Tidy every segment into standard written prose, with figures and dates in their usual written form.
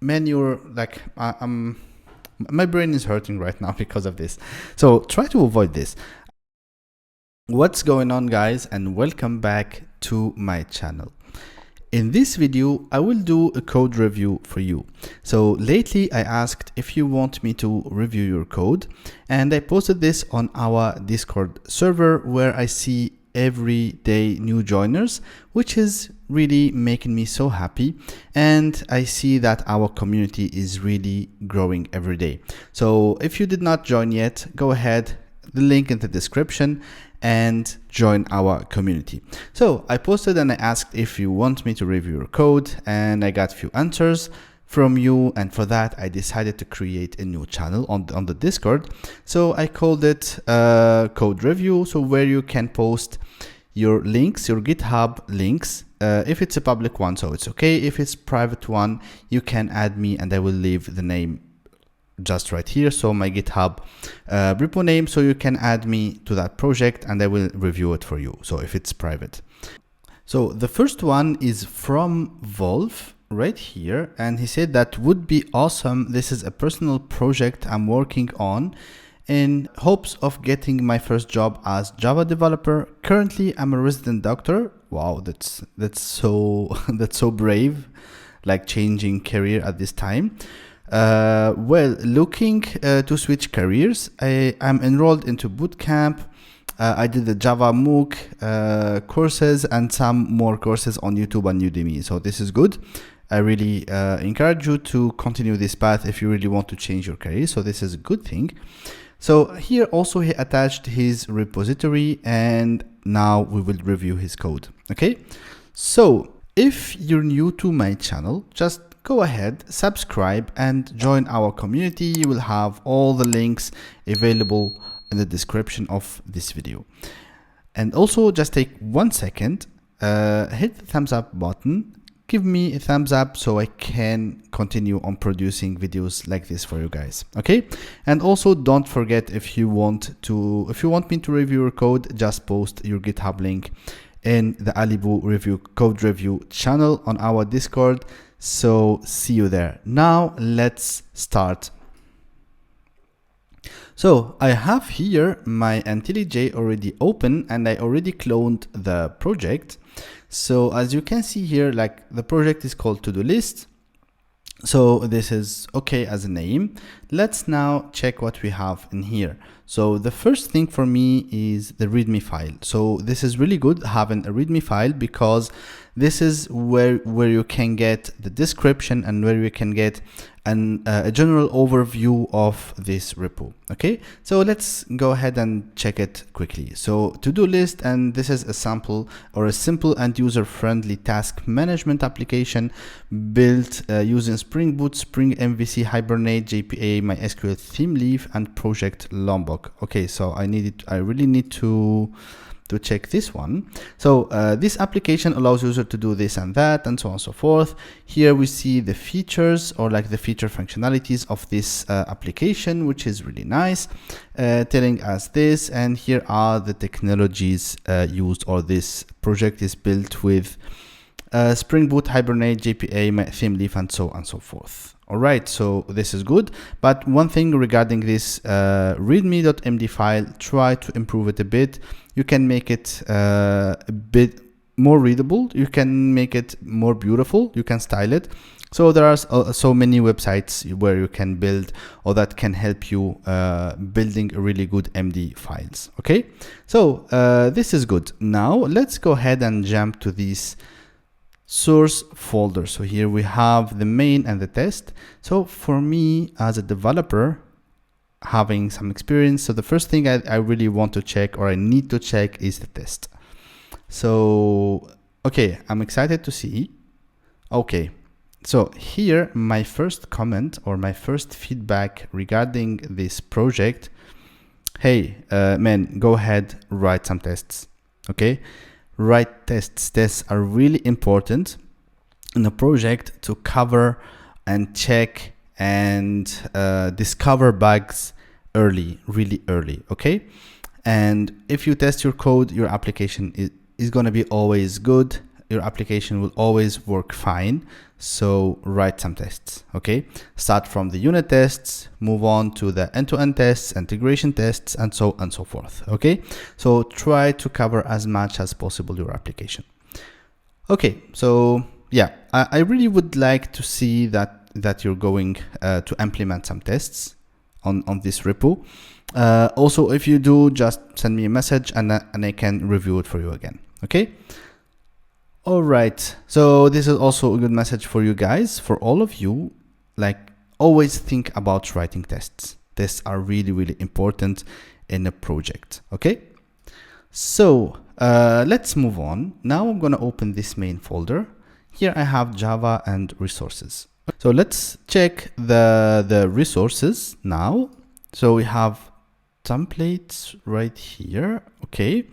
man, you're like, my brain is hurting right now because of this. So try to avoid this. What's going on, guys, and welcome back to my channel. In this video, I will do a code review for you. So lately I asked if you want me to review your code, and I posted this on our Discord server where I see every day new joiners, which is really making me so happy. And I see that our community is really growing every day. So if you did not join yet, go ahead, the link in the description, and join our community. So I posted and I asked if you want me to review your code, and I got a few answers from you, and for that I decided to create a new channel on the Discord. So I called it code review, so where you can post your links, your GitHub links. If it's a public one, so it's okay. If it's private one, you can add me and I will leave the name just right here, so my GitHub repo name, so you can add me to that project and I will review it for you, so if it's private. So the first one is from Wolf right here, and he said that would be awesome. This is a personal project I'm working on in hopes of getting my first job as Java developer. Currently I'm a resident doctor. Wow, that's so that's so brave, like changing career at this time. Well, looking to switch careers. I'm enrolled into bootcamp. I did the Java MOOC courses and some more courses on YouTube and Udemy. So this is good. I really encourage you to continue this path if you really want to change your career. So this is a good thing. So here also he attached his repository, and now we will review his code. Okay. So if you're new to my channel, just go ahead, subscribe and join our community. You will have all the links available in the description of this video. And also just take 1 second, hit the thumbs up button, give me a thumbs up so I can continue on producing videos like this for you guys. Okay. And also don't forget, if you want me to review your code, just post your GitHub link in the Alibu review code review channel on our Discord. So see you there. Now let's start. So I have here my IntelliJ already open, and I already cloned the project. So as you can see here, like the project is called to-do list. So this is okay as a name. Let's now check what we have in here. So the first thing for me is the README file. So this is really good having a README file, because this is where you can get the description and where you can get a general overview of this repo. Okay, so let's go ahead and check it quickly. So to-do list, and this is a sample or a simple and user-friendly task management application built using Spring Boot, Spring MVC, Hibernate, JPA, MySQL, ThemeLeaf, and Project Lombok. Okay, so I really need to check this one. So this application allows user to do this and that and so on and so forth. Here we see the features, or like the feature functionalities of this application, which is really nice, telling us this. And here are the technologies used, or this project is built with Spring Boot, Hibernate, JPA, ThemeLeaf, and so on and so forth. All right, so this is good. But one thing regarding this readme.md file, try to improve it a bit. You can make it a bit more readable. You can make it more beautiful. You can style it. So there are so many websites where you can build, or that can help you building really good MD files. Okay, so this is good. Now let's go ahead and jump to this source folder. So here we have the main and the test. So for me as a developer, having some experience, so the first thing I really want to check, or I need to check, is the test. So okay, I'm excited to see. Okay, so here my first comment, or my first feedback regarding this project: hey man, go ahead, write some tests. Okay, write tests. Tests are really important in a project to cover and check and discover bugs early, really early. Okay, and if you test your code, your application is going to be always good. Your application will always work fine. So write some tests, okay? Start from the unit tests, move on to the end-to-end tests, integration tests, and so on and so forth, okay? So try to cover as much as possible your application. Okay, so yeah, I really would like to see that you're going to implement some tests on this repo. Also, if you do, just send me a message and I can review it for you again, okay? All right, so this is also a good message for you guys, for all of you. Like, always think about writing tests. Tests are really, really important in a project, okay? So let's move on. Now I'm gonna open this main folder. Here I have Java and resources. So let's check the resources now. So we have templates right here, okay?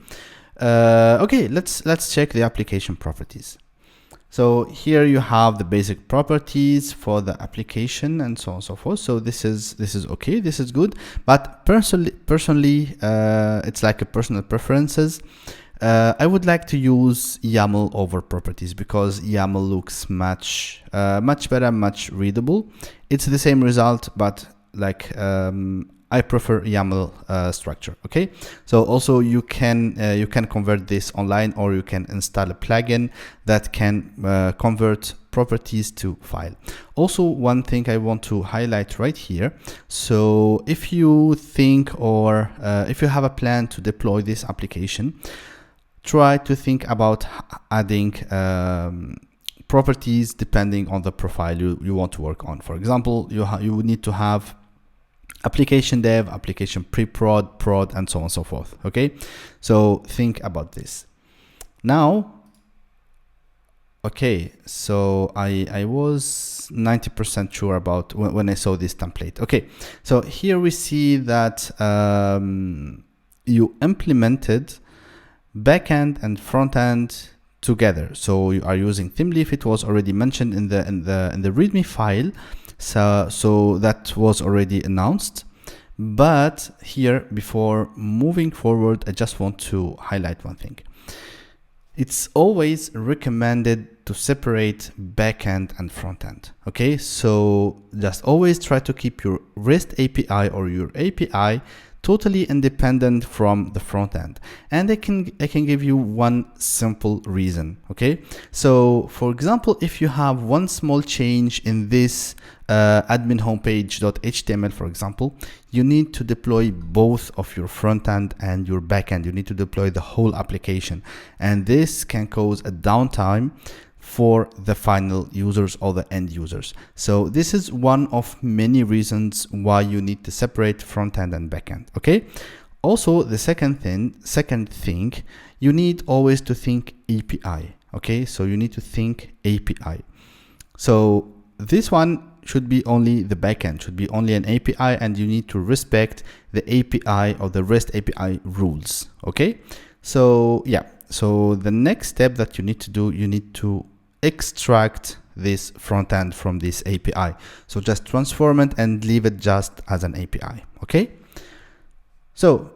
Okay, let's check the application properties. So here you have the basic properties for the application and so on and so forth. So this is okay, this is good. But personally, it's like a personal preferences. I would like to use YAML over properties because YAML looks much better, much readable. It's the same result, but like I prefer YAML structure. Okay, so also you can convert this online, or you can install a plugin that can convert properties to file. Also, one thing I want to highlight right here. So if you think, or if you have a plan to deploy this application, try to think about adding properties depending on the profile you want to work on. For example, you would need to have application dev, application pre-prod, prod, and so on and so forth. Okay, so think about this. Now, okay, so I was 90% sure about when I saw this template. Okay, so here we see that you implemented backend and frontend together. So you are using ThemeLeaf. It was already mentioned in the README file. So that was already announced. But here, before moving forward, I just want to highlight one thing. It's always recommended to separate backend and frontend. Okay, so just always try to keep your REST API or your API totally independent from the front end. And I can give you one simple reason. Okay, so for example, if you have one small change in this admin homepage.html, for example, you need to deploy both of your front end and your back end. You need to deploy the whole application, and this can cause a downtime for the final users or the end users. So this is one of many reasons why you need to separate front end and back end. Okay, also the second thing, you need always to think API. Okay, so you need to think API. So this one should be only the backend, should be only an API, and you need to respect the API or the REST API rules. Okay, so yeah, so the next step that you need to do, you need to extract this front end from this API. So just transform it and leave it just as an API. Okay, so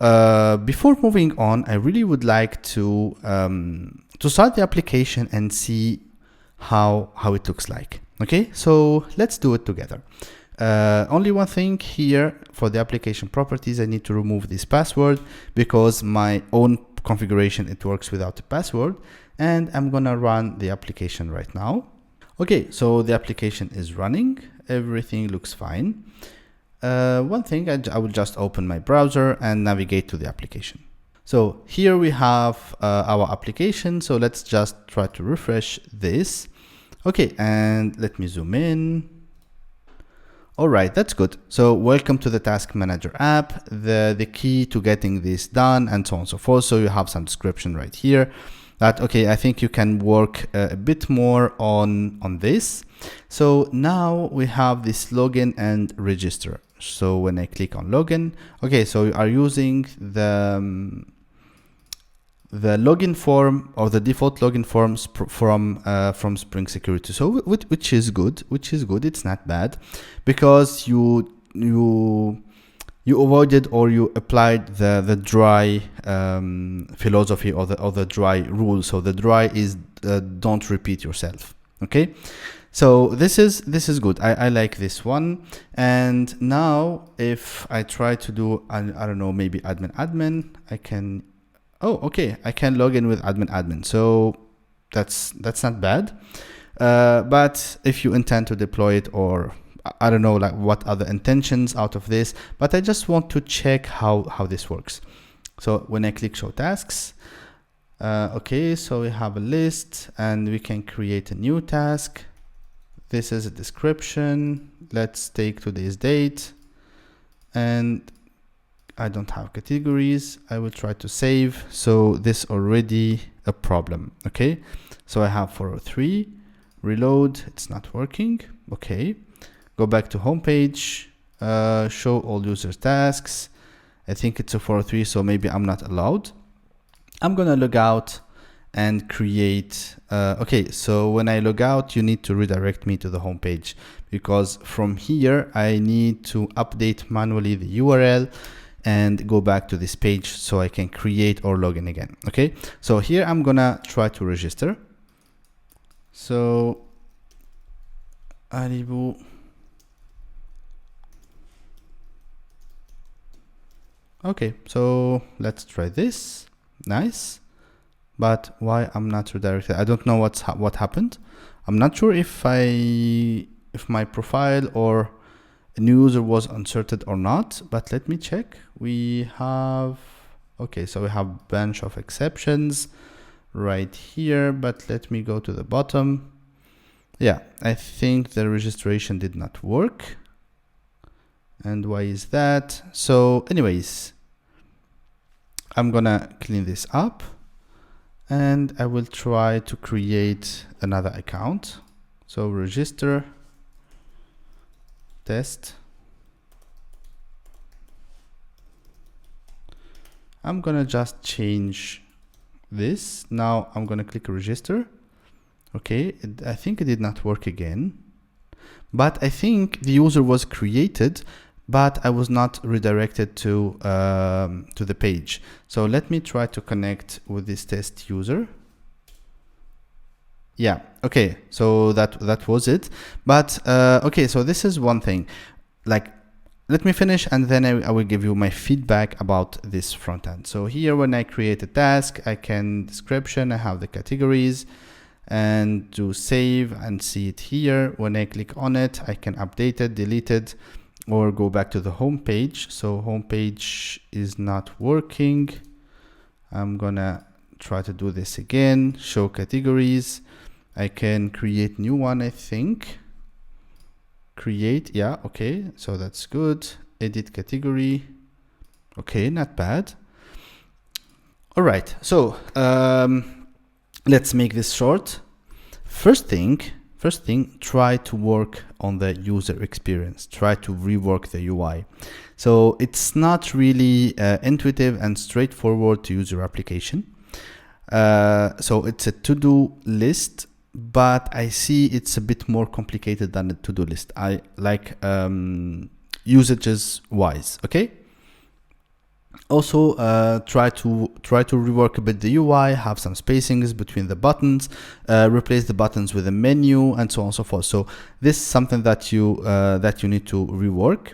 before moving on, I really would like to start the application and see how it looks like. Okay, so let's do it together. Only one thing here for the application properties, I need to remove this password because my own configuration, it works without a password, and I'm gonna run the application right now. Okay, so the application is running, everything looks fine. One thing, I will just open my browser and navigate to the application. So here we have our application, so let's just try to refresh this. Okay, and let me zoom in. All right, that's good. So welcome to the Task Manager app, the key to getting this done, and so on and so forth. So you have some description right here that, okay, I think you can work a bit more on this. So now we have this login and register. So when I click on login, okay, so you are using the login form or the default login forms from Spring Security. So which is good. It's not bad because you avoided, or you applied the dry philosophy or the dry rule. So the dry is don't repeat yourself. Okay, So this is good. I like this one. And now if I try to do, I don't know, maybe admin, I can, oh, okay, I can log in with admin. So that's not bad. But if you intend to deploy it, or I don't know, like what other intentions out of this, but I just want to check how this works. So when I click show tasks, okay, so we have a list and we can create a new task. This is a description. Let's take today's date, and I don't have categories. I will try to save. So this already a problem. Okay, so I have 403, reload, it's not working. Okay, go back to home page, show all users tasks. I think it's a 403, so maybe I'm not allowed. I'm gonna log out and create, okay, so when I log out, you need to redirect me to the home page, because from here I need to update manually the URL and go back to this page so I can create or log in again. Okay, so here I'm gonna try to register. So Alibu, okay, so let's try this. Nice. But why I'm not redirected? I don't know what happened. I'm not sure if my profile or a new user was inserted or not, but let me check. We have, okay, so we have bunch of exceptions right here, but let me go to the bottom. Yeah, I think the registration did not work. And why is that? So anyways, I'm gonna clean this up, and I will try to create another account. So register, test. I'm gonna just change this. Now I'm gonna click register. Okay, I think it did not work again, but I think the user was created, but I was not redirected to the page. So let me try to connect with this test user. Yeah, okay, so that was it. But okay, so this is one thing. Like, let me finish, and then I will give you my feedback about this front end. So here, when I create a task, I can description, I have the categories, and to save and see it here. When I click on it, I can update it, delete it, or go back to the home page. So home page is not working. I'm gonna try to do this again. Show categories. I can create new one, I think. Create, yeah, okay, so that's good. Edit category. Okay, not bad. All right, so let's make this short. First thing, try to work on the user experience. Try to rework the UI. So it's not really intuitive and straightforward to use your application. So it's a to-do list, but I see it's a bit more complicated than a to-do list. I like usages wise. Okay. Also, try to rework a bit the UI, have some spacings between the buttons, replace the buttons with a menu, and so on and so forth. So this is something that you need to rework.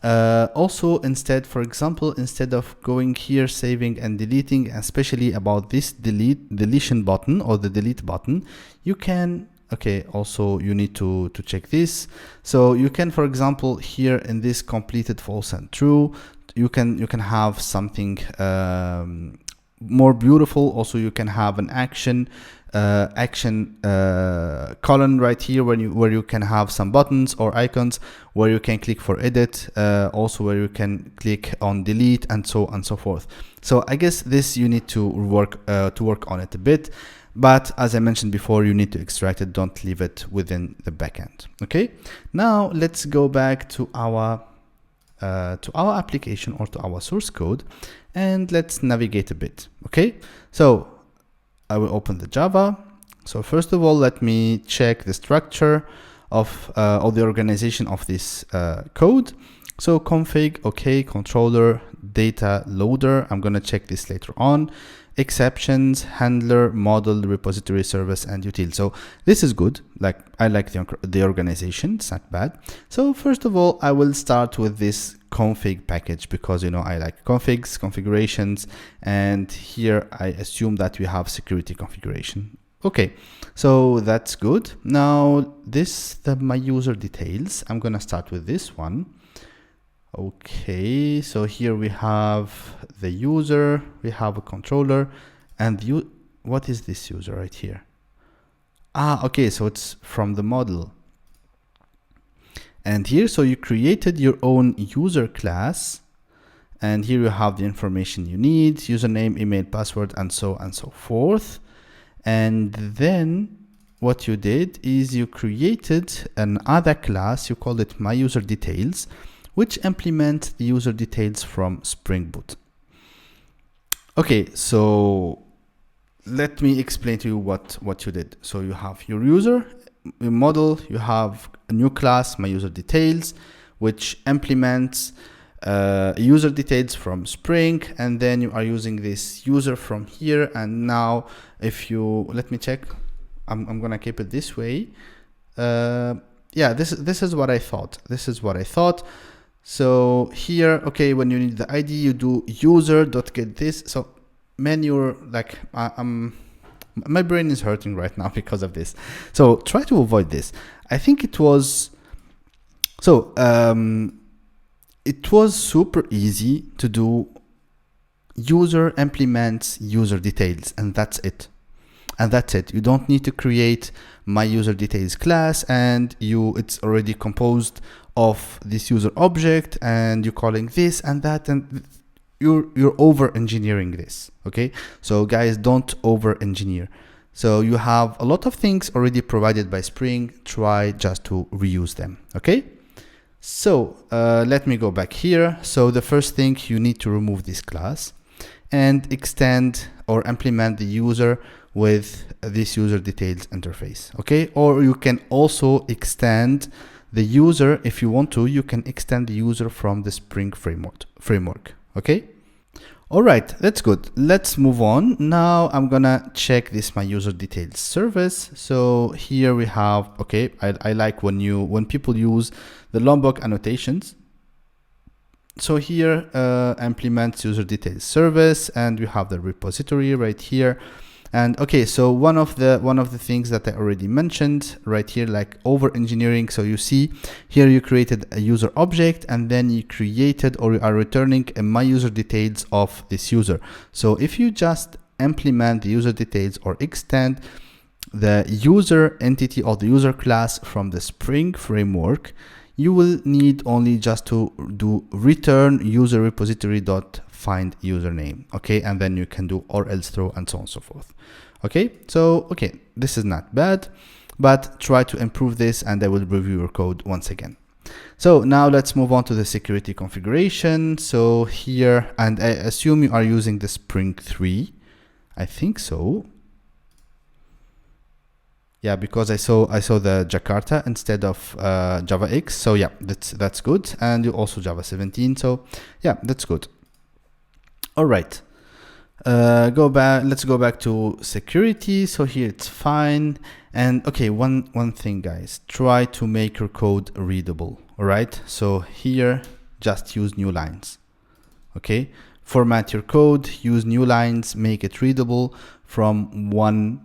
Also, for example, instead of going here, saving and deleting, especially about this deletion button or the delete button, you can, okay, also you need to check this. So you can, for example, here in this completed false and true, you can have something more beautiful. Also, you can have an action column right here where you can have some buttons or icons where you can click for edit, also where you can click on delete, and so on and so forth. So I guess this you need to work on it a bit, but as I mentioned before, you need to extract it. Don't leave it within the backend. Okay, now let's go back to our application or to our source code, and let's navigate a bit. Okay, so I will open the Java. So first of all, let me check the structure of or the organization of this code. So config, okay, controller, data loader. I'm gonna check this later on. exceptions, handler, model, repository, service, and util. So this is good. Like, I like the organization. It's not bad. So first of all, I will start with this config package because, you know, I like configs, configurations, and here I assume that we have security configuration. Okay, so that's good. Now my user details. I'm gonna start with this one. Okay, so here we have the user, we have a controller, and what is this user right here? Okay, so it's from the model. And here, so you created your own user class, and here you have the information you need, username, email, password, and so on and so forth. And then what you did is you created another class, you called it myUserDetails, which implement the user details from Spring Boot. Okay, so let me explain to you what you did. So you have your user model, you have a new class, myUserDetails, which implements user details from Spring, and then you are using this user from here. And now if you, let me check, I'm gonna keep it this way. Yeah, this is what I thought. So here, okay, when you need the ID, you do user.getThis. So menu, like, my brain is hurting right now because of this. So try to avoid this. I think it was, so it was super easy to do user implements user details, and that's it. You don't need to create myUserDetails class, and it's already composed of this user object, and you're calling this and that, and you're over engineering this. Okay, so guys, don't over engineer. So you have a lot of things already provided by Spring. Try just to reuse them. Okay, so let me go back here. So the first thing, you need to remove this class and extend or implement the user with this user details interface. Okay, or you can also extend the user if you want to. You can extend the user from the Spring framework. Okay, all right, that's good. Let's move on. Now I'm gonna check this myUserDetails service. So here we have, okay, I like when people use the Lombok annotations. So here implements user details service, and we have the repository right here. And okay, so one of the things that I already mentioned right here, like over engineering. So you see here, you created a user object, and then you created, or you are returning a myUserDetails of this user. So if you just implement the user details or extend the user entity or the user class from the Spring framework, you will need only just to do return user repository dot find username. Okay, and then you can do or else throw and so on and so forth. Okay, so okay, this is not bad, but try to improve this, and I will review your code once again. So now let's move on to the security configuration. So here, and I assume you are using the Spring 3. I think so. Yeah, because I saw the Jakarta instead of JavaX. So yeah, that's good. And you also Java 17. So yeah, that's good. All right. Let's go back to security. So here it's fine. And okay, one thing, guys, try to make your code readable. All right. So here, just use new lines. Okay. Format your code, use new lines, make it readable from one.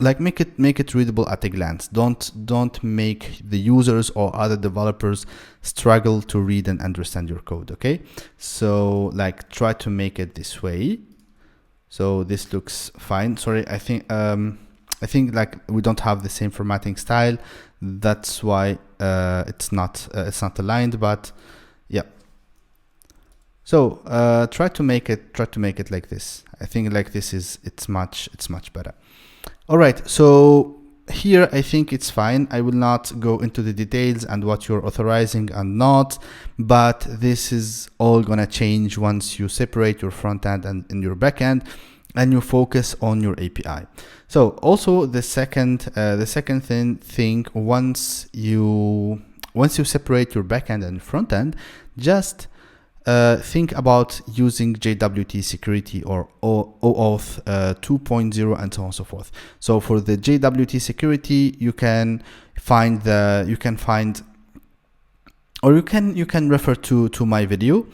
Like make it readable at a glance. Don't make the users or other developers struggle to read and understand your code. Okay, so like try to make it this way. So this looks fine. Sorry, I think like we don't have the same formatting style. That's why it's not aligned. But yeah. So try to make it like this. I think like this it's much better. All right, so here I think it's fine. I will not go into the details and what you're authorizing and not, but this is all gonna change once you separate your front end and in your back end, and you focus on your API. So also the second thing, once you separate your back end and front end, just think about using JWT security or OAuth 2.0 and so on and so forth. So for the JWT security, you can find or you can refer to my video,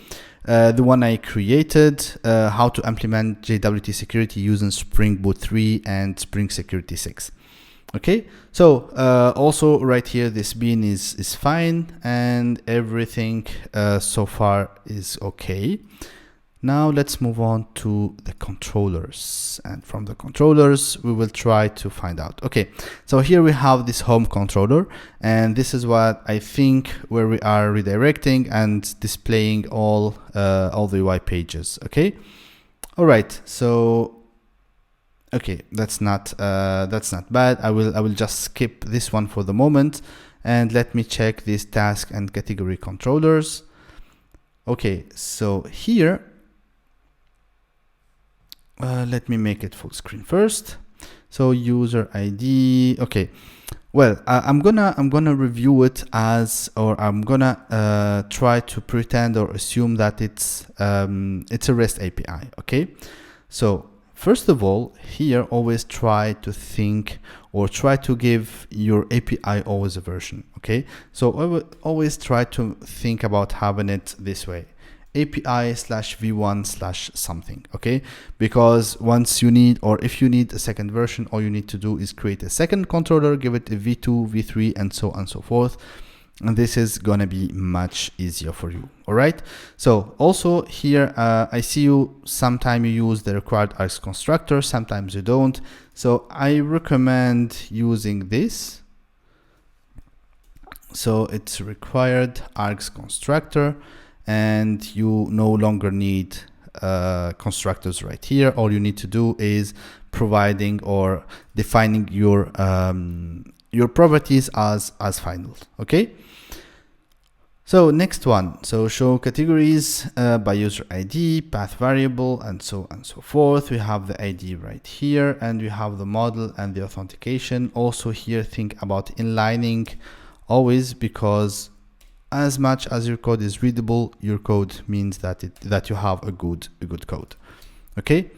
the one I created, how to implement JWT security using Spring Boot 3 and Spring Security 6. Okay, so also right here, this bean is fine and everything so far is okay. Now let's move on to the controllers, and from the controllers we will try to find out. Okay, so here we have this home controller, and this is what I think where we are redirecting and displaying all the UI pages. Okay, all right, so okay, that's not bad. I will just skip this one for the moment, and let me check these task and category controllers. Okay, so here let me make it full screen first. So user ID. Okay, well, I'm gonna review it as, or I'm gonna try to pretend or assume that it's a REST API. Okay, so first of all, here always try to think or try to give your API always a version. Okay, so I would always try to think about having it this way: API/v1/something. Okay, because once you need, or if you need a second version, all you need to do is create a second controller, give it a v2, v3, and so on and so forth, and this is gonna be much easier for you. All right, so also here I see you sometimes you use the required args constructor, sometimes you don't, so I recommend using this. So it's required args constructor, and you no longer need constructors right here. All you need to do is providing or defining your properties as final. Okay, so next one, so show categories by user ID, path variable, and so on and so forth. We have the ID right here, and we have the model and the authentication. Also here, think about inlining always, because as much as your code is readable, your code means that you have a good code. Okay,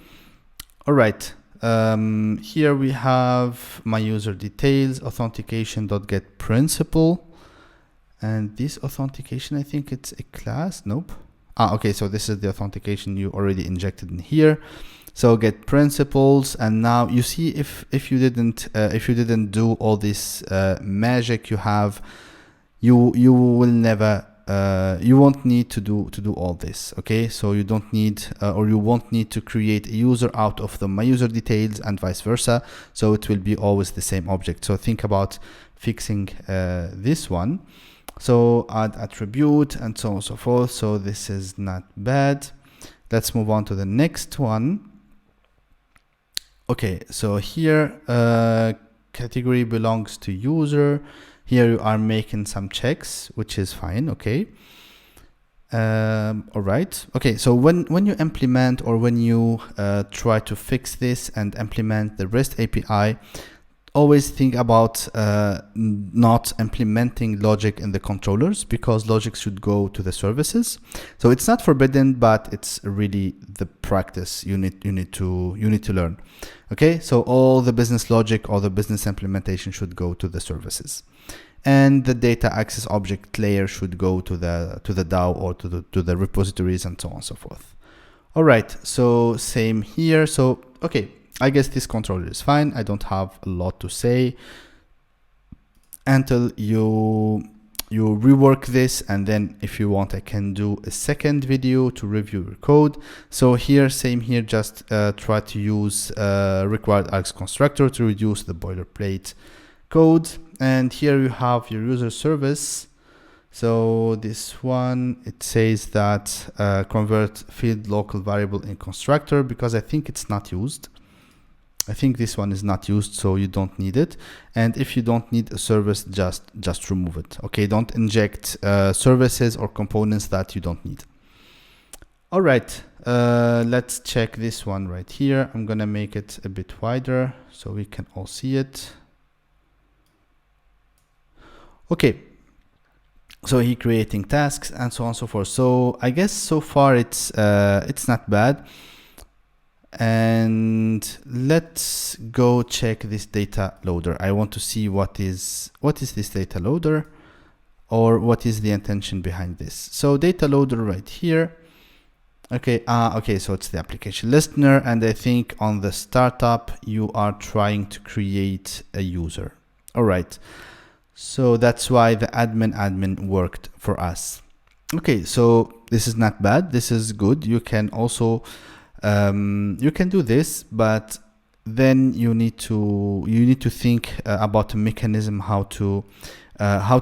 all right. Here we have my user details, authentication.get principal, and this authentication, I think it's a class. Nope. Okay, so this is the authentication you already injected in here. So get principals, and now you see if you didn't do all this magic you have, you will never you won't need to do all this. Okay, so you don't need or you won't need to create a user out of my user details and vice versa, so it will be always the same object. So think about fixing this one. So add attribute and so on and so forth. So this is not bad. Let's move on to the next one. Okay, so here category belongs to user. Here you are making some checks, which is fine. Okay. All right. Okay. So when you implement, or when you try to fix this and implement the REST API, always think about not implementing logic in the controllers, because logic should go to the services. So it's not forbidden, but it's really the practice you need to learn. Okay. So all the business logic or the business implementation should go to the services, and the data access object layer should go to the DAO or to the repositories and so on and so forth. All right, so same here. So okay, I guess this controller is fine. I don't have a lot to say until you rework this, and then if you want, I can do a second video to review your code. So here, same here, just try to use required args constructor to reduce the boilerplate code. And here you have your user service. So this one, it says that convert field local variable in constructor, because I think it's not used. I think this one is not used, so you don't need it. And if you don't need a service, just remove it. Okay, don't inject services or components that you don't need. All right, let's check this one right here. I'm gonna make it a bit wider so we can all see it. Okay, So he creating tasks and so on and so forth. So I guess so far it's not bad. And let's go check this data loader. I want to see what is this data loader, or what is the intention behind this. So data loader right here. Okay, okay, so it's the application listener, and I think on the startup you are trying to create a user. All right, so that's why the admin worked for us. Okay, so this is not bad, this is good. You can also you can do this, but then you need to think about a mechanism how to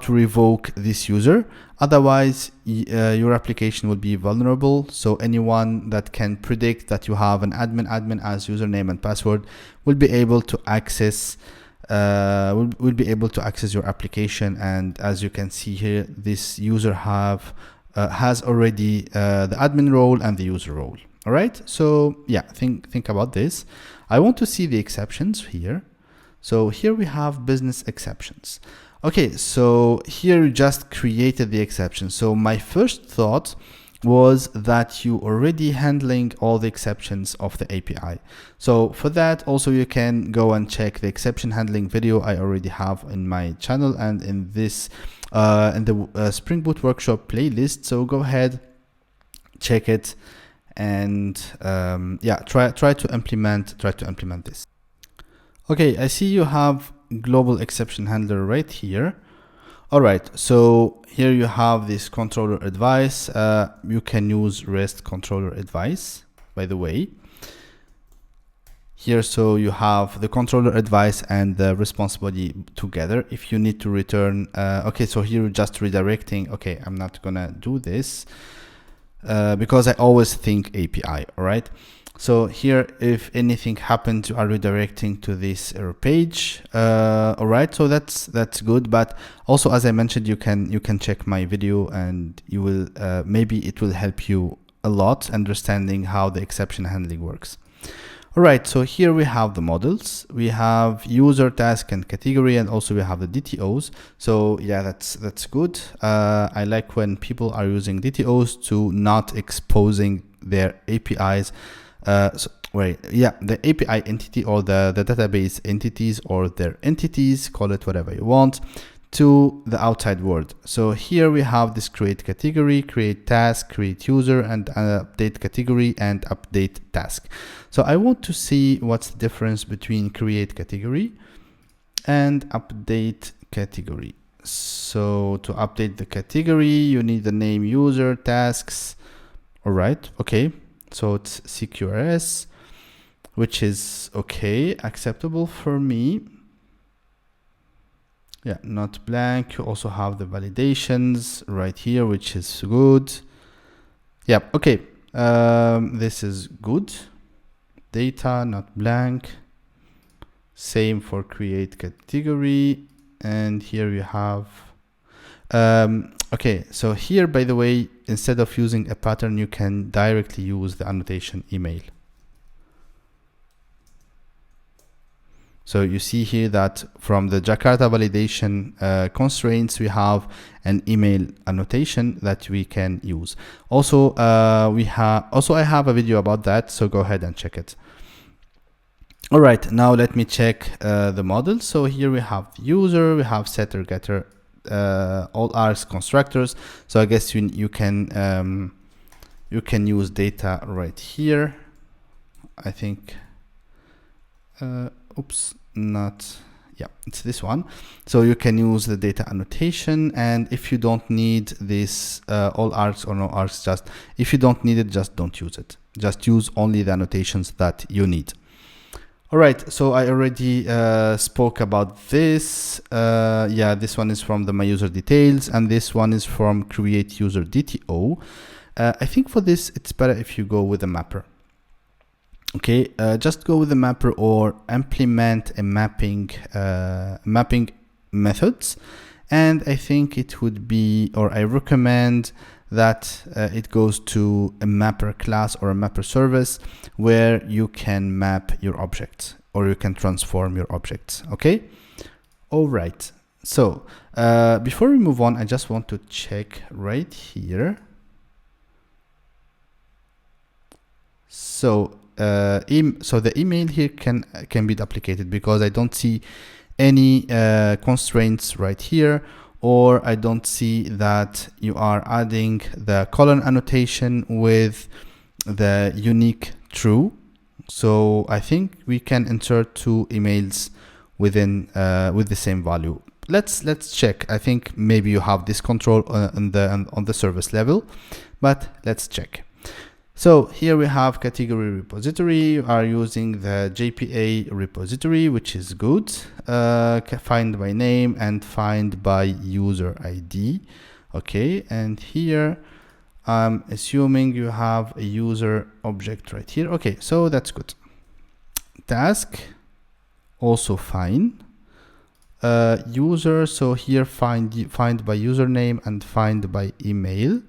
revoke this user. Otherwise your application will be vulnerable. So anyone that can predict that you have an admin as username and password will be able to access will be able to access your application. And as you can see here, this user has already the admin role and the user role. All right, so yeah, think about this. I want to see the exceptions here. So here we have business exceptions. Okay, so here you just created the exception. So my first thought was that you already handling all the exceptions of the API. So for that also you can go and check the exception handling video I already have in my channel and in this in the Spring Boot workshop playlist. So go ahead, check it, and yeah, try to implement this. Okay, I see you have global exception handler right here. All right, so here you have this controller advice. You can use REST controller advice, by the way. Here, so you have the controller advice and the response body together. If you need to return, okay, so here you're just redirecting. Okay, I'm not gonna do this because I always think API. All right. So here, if anything happens, you are redirecting to this error page. All right, so that's good. But also, as I mentioned, you can check my video, and you will maybe it will help you a lot understanding how the exception handling works. All right, so here we have the models. We have user, task, and category, and also we have the DTOs. So yeah, that's good. I like when people are using DTOs to not exposing their APIs. The API entity or the database entities or their entities, call it whatever you want, to the outside world. So here we have this create category, create task, create user, and update category and update task. So I want to see what's the difference between create category and update category. So to update the category, you need the name, user, tasks. All right, okay. So it's CQRS, which is okay, acceptable for me. Yeah, not blank. You also have the validations right here, which is good. Yeah, okay. This is good. Data, not blank. Same for create category. And here you have okay, so here, by the way, instead of using a pattern, you can directly use the annotation email. So you see here that from the Jakarta validation constraints, we have an email annotation that we can use. Also, I have a video about that, so go ahead and check it. All right, now let me check the model. So here we have user, we have setter, getter, all Args constructors. So I guess you can use data right here. I think oops, not, yeah, it's this one. So you can use the data annotation, and if you don't need this all Args or no Args, just if you don't need it, just don't use it. Just use only the annotations that you need. All right, so I already spoke about this. Yeah, this one is from the my user details, and this one is from create user DTO. I think for this, it's better if you go with a mapper. Okay, just go with the mapper or implement a mapping methods. And I think it would be, or I recommend that it goes to a mapper class or a mapper service where you can map your objects or you can transform your objects. Okay. All right. So before we move on, I just want to check right here. So so the email here can be duplicated because I don't see any constraints right here, or I don't see that you are adding the colon annotation with the unique true. So I think we can insert two emails within with the same value. Let's check. I think maybe you have this control on the service level, but let's check. So here we have category repository. You are using the JPA repository, which is good. Find by name and find by user ID. Okay, and here I'm assuming you have a user object right here. Okay, so that's good. Task, also fine. User, so here find by username and find by email.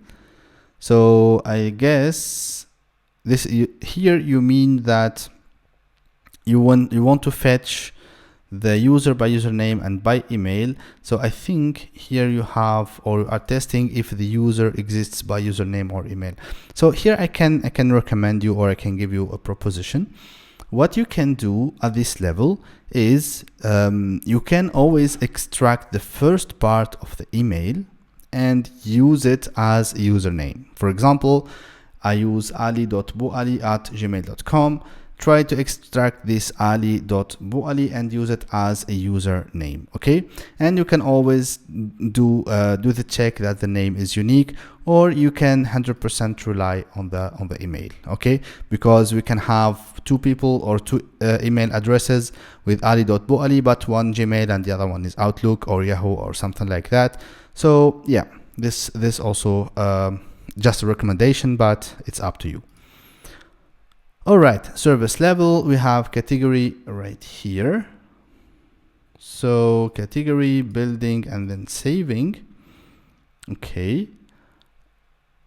So I guess this here you mean that you want to fetch the user by username and by email. So I think here you have, or are testing if the user exists by username or email. So here I can recommend you, or I can give you a proposition. What you can do at this level is you can always extract the first part of the email and use it as a username. For example, I use ali.bouali@gmail.com. Try to extract this ali.bouali and use it as a username. Okay, and you can always do the check that the name is unique, or you can 100% rely on the email. Okay, because we can have two people or two email addresses with ali.bouali, but one Gmail and the other one is Outlook or Yahoo or something like that. So yeah, this also just a recommendation, but it's up to you. All right, service level, we have category right here. So category, building, and then saving. Okay.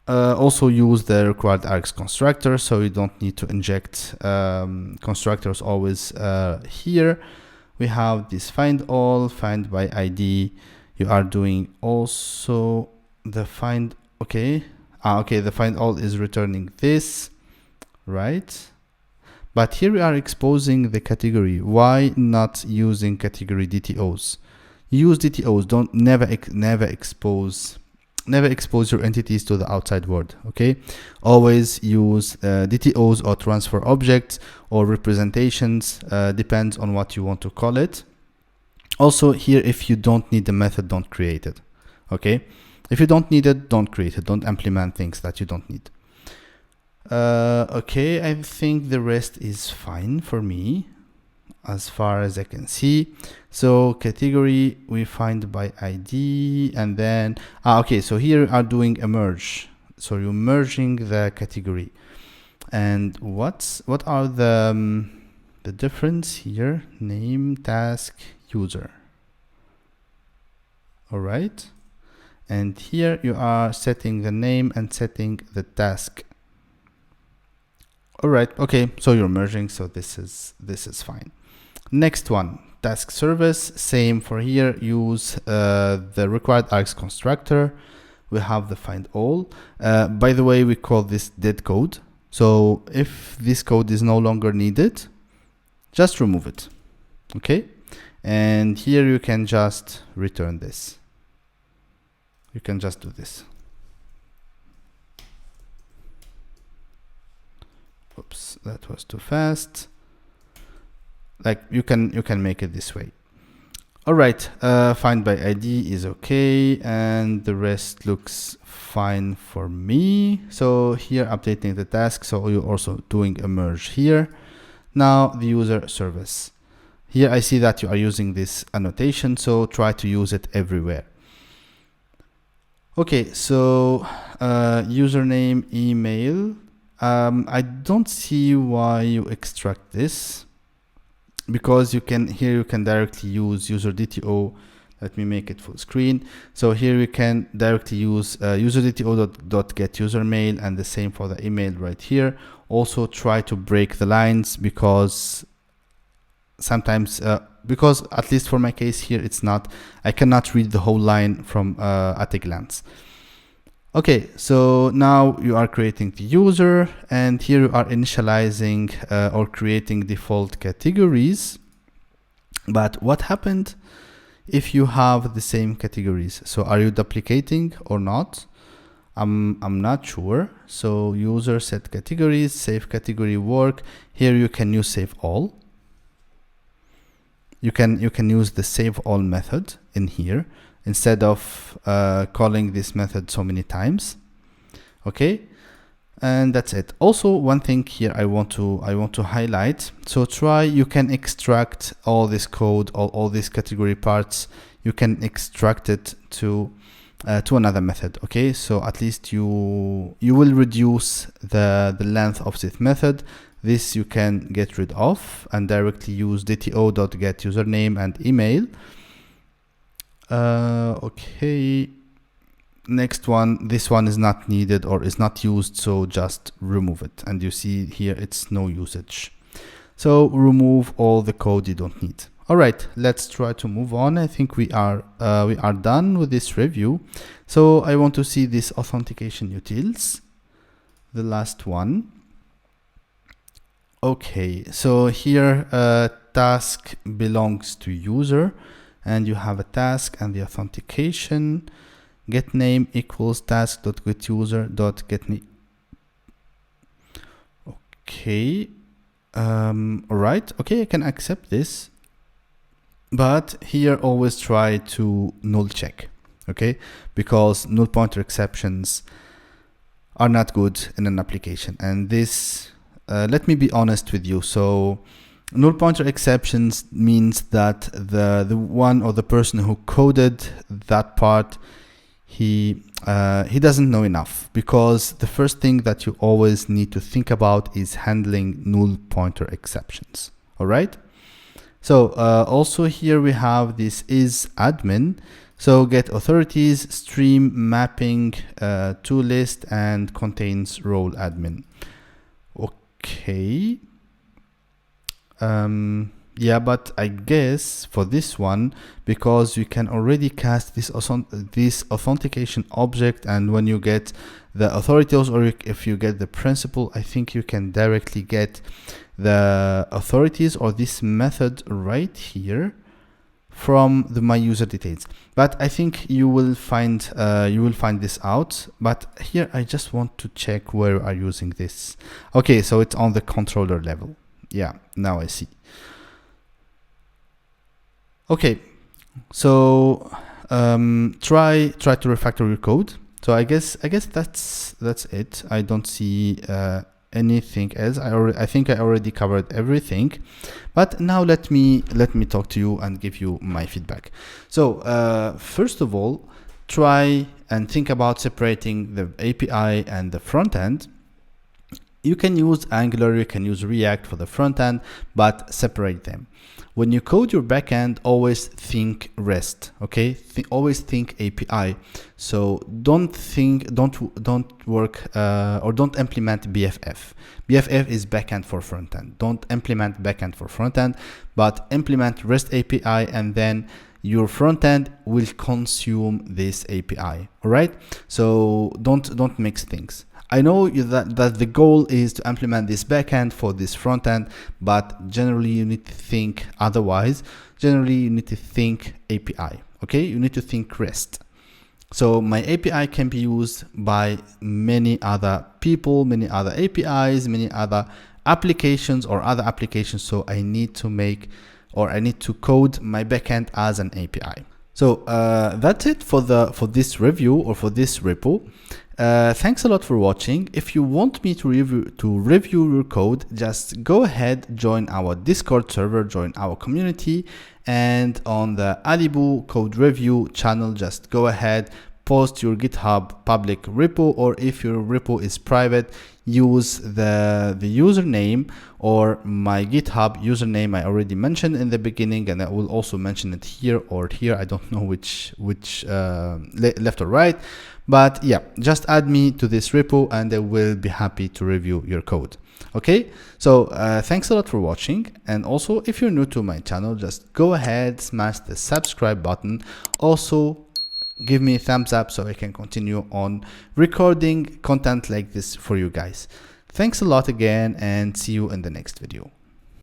Also use the required Args constructor, so you don't need to inject constructors always here. We have this find all, find by ID. You are doing also the find, okay. Okay, the find all is returning this, right? But here we are exposing the category. Why not using category DTOs? Use DTOs. Don't never expose your entities to the outside world. Okay, always use DTOs or transfer objects or representations. Depends on what you want to call it. Also here, if you don't need the method, don't create it. Okay, if you don't need it, don't create it. Don't implement things that you don't need. Okay, I think the rest is fine for me as far as I can see. So category, we find by ID, and then okay, so here we are doing a merge. So you're merging the category. And what are the difference here? Name, task, user. All right, and here you are setting the name and setting the task. All right, okay, so you're merging, so this is fine. Next one, task service, same for here. Use the required Args constructor. We have the find all. By the way, we call this dead code. So if this code is no longer needed, just remove it. Okay, and here you can just return this. You can just do this. Oops, that was too fast. Like you can make it this way. All right, find by ID is okay, and the rest looks fine for me. So here updating the task, so you're also doing a merge here. Now the user service. Here I see that you are using this annotation, so try to use it everywhere. Okay, so username, email. I don't see why you extract this, because you can directly use user DTO. Let me make it full screen. So here we can directly use user DTO.get user mail, and the same for the email right here. Also try to break the lines, because sometimes because at least for my case here, it's not, I cannot read the whole line from at a glance. Okay, so now you are creating the user, and here you are initializing or creating default categories. But what happened if you have the same categories? So are you duplicating or not? I'm not sure. So user set categories, save category work. Here you can use save all. You can use the save all method in here instead of calling this method so many times. Okay, and that's it. Also, one thing here I want to highlight. So you can extract all this code, all these category parts. You can extract it to another method. Okay, so at least you will reduce the length of this method. This you can get rid of and directly use dto.get username and email. Okay, next one, this one is not needed or is not used, so just remove it. And you see here it's no usage. So remove all the code you don't need. All right, let's try to move on. I think we are done with this review. So I want to see this authentication utils, the last one. Okay, so here task belongs to user, and you have a task and the authentication. Get name equals task.getUser.getName. Okay, all right. Okay, I can accept this, but here always try to null check. Okay, because null pointer exceptions are not good in an application, and this. Let me be honest with you. So null pointer exceptions means that the one or the person who coded that part, he doesn't know enough, because the first thing that you always need to think about is handling null pointer exceptions. All right. So also here we have this is admin. So get authorities, stream mapping to list, and contains role admin. Okay. Yeah, but I guess for this one, because you can already cast this authentication object, and when you get the authorities, or if you get the principal, I think you can directly get the authorities or this method right here from the my user details. But I think you will find this out. But here I just want to check where you are using this. Okay, so it's on the controller level. Yeah, now I see. Okay, so try to refactor your code. So I guess that's it. I don't see anything else. I think I already covered everything, but now let me talk to you and give you my feedback. So first of all, try and think about separating the API and the front end. You can use Angular, you can use React for the front end, but separate them. When you code your backend, always think REST. Okay, always think API. So don't work or don't implement BFF. BFF is backend for front end. Don't implement backend for front end, but implement REST API, and then your front end will consume this API. All right. So don't mix things. I know that the goal is to implement this backend for this front end, but generally you need to think otherwise. Generally you need to think API. Okay, you need to think REST. So my API can be used by many other people, many other APIs, many other applications or other applications. So I need to code my backend as an API. So that's it for this review or for this repo. Thanks a lot for watching. If you want me to review your code, just go ahead, join our Discord server, join our community, and on the Alibu code review channel, just go ahead, post your GitHub public repo, or if your repo is private, use the username or my GitHub username I already mentioned in the beginning, and I will also mention it here or here. I don't know which left or right, but yeah, just add me to this repo and I will be happy to review your code. Okay, so thanks a lot for watching, and also if you're new to my channel, just go ahead, smash the subscribe button. Also give me a thumbs up so I can continue on recording content like this for you guys. Thanks a lot again, and see you in the next video.